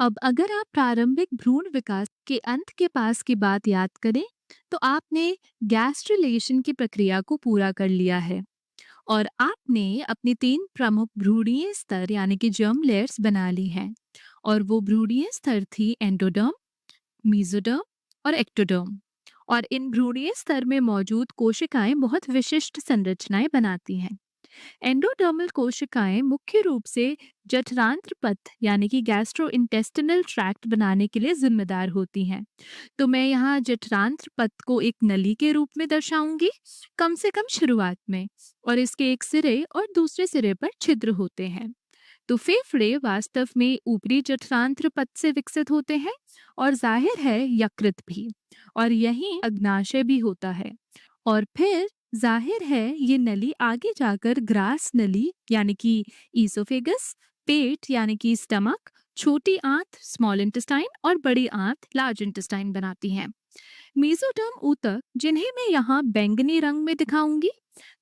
अब अगर आप प्रारंभिक भ्रूण विकास के अंत के पास की बात याद करें, तो आपने गैस्ट्रुलेशन की प्रक्रिया को पूरा कर लिया है और आपने अपनी 3 प्रमुख भ्रूणीय स्तर यानी कि जर्म लेयर्स बना ली हैं। और वो भ्रूणीय स्तर थी एंडोडर्म, मेसोडर्म और एक्टोडर्म। और इन भ्रूणीय स्तर में मौजूद कोशिकाएं बहुत विशिष्ट संरचनाएं बनाती हैं। एंडोडर्मल कोशिकाएं मुख्य रूप से जठरांत्र पथ यानी कि गैस्ट्रोइंटेस्टिनल ट्रैक्ट बनाने के लिए जिम्मेदार होती हैं। तो मैं यहाँ जठरांत्र पथ को एक नली के रूप में दर्शाऊंगी, कम से कम शुरुआत में। और इसके एक सिरे और दूसरे सिरे पर छिद्र होते हैं। तो फेफड़े वास्तव में ऊपरी जठरांत्र पथ से विकसित होते हैं और जाहिर है यकृत भी। और यहीं अग्नाशय भी होता है। और फिर जाहिर है ये नली आगे जाकर ग्रास नली यानी कि ईसोफेगस, पेट यानी कि स्टमक, छोटी आंत स्मॉल इंटेस्टाइन और बड़ी आंत लार्ज इंटेस्टाइन बनाती हैं। मेसोडर्म ऊतक, जिन्हें मैं यहाँ बैंगनी रंग में दिखाऊंगी,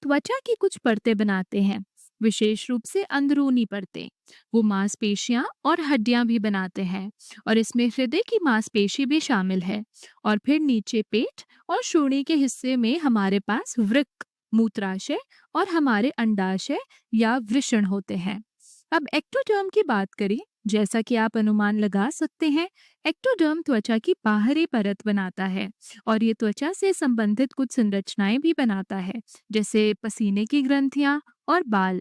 त्वचा की कुछ परतें बनाते हैं, विशेष रूप से अंदरूनी परतें। वो मांसपेशियां और हड्डियां भी बनाते हैं और इसमें हृदय की मांसपेशी भी शामिल है। और फिर नीचे पेट और श्रोणि के हिस्से में हमारे पास वृक्क, मूत्राशय और हमारे अंडाशय या वृषण होते हैं। अब एक्टोडर्म की बात करें, जैसा कि आप अनुमान लगा सकते हैं, एक्टोडर्म त्वचा की बाहरी परत बनाता है और ये त्वचा से संबंधित कुछ संरचनाएं भी बनाता है, जैसे पसीने की ग्रंथियां और बाल।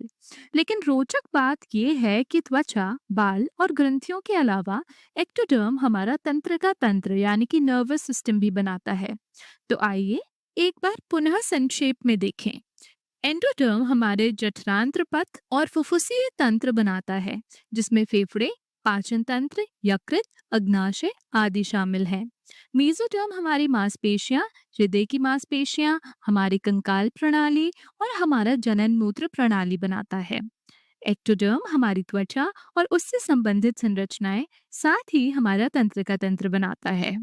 लेकिन रोचक बात यह है कि त्वचा, बाल और ग्रंथियों के अलावा एक्टोडर्म हमारा तंत्र का तंत्र यानी कि नर्वस सिस्टम भी बनाता है। तो आइए एक बार पुनः संक्षेप में देखें। एंडोडर्म हमारे जठरांत्र पथ और फुफ्फुसीय तंत्र बनाता है, जिसमें फेफड़े, पाचन तंत्र, यकृत, अग्नाशय आदि शामिल हैं। मेसोडर्म हमारी मांसपेशियां, हृदय की मांसपेशियां, हमारी कंकाल प्रणाली और हमारा जनन मूत्र प्रणाली बनाता है। एक्टोडर्म हमारी त्वचा और उससे संबंधित संरचनाएं, साथ ही हमारा तंत्र का तंत्र बनाता है।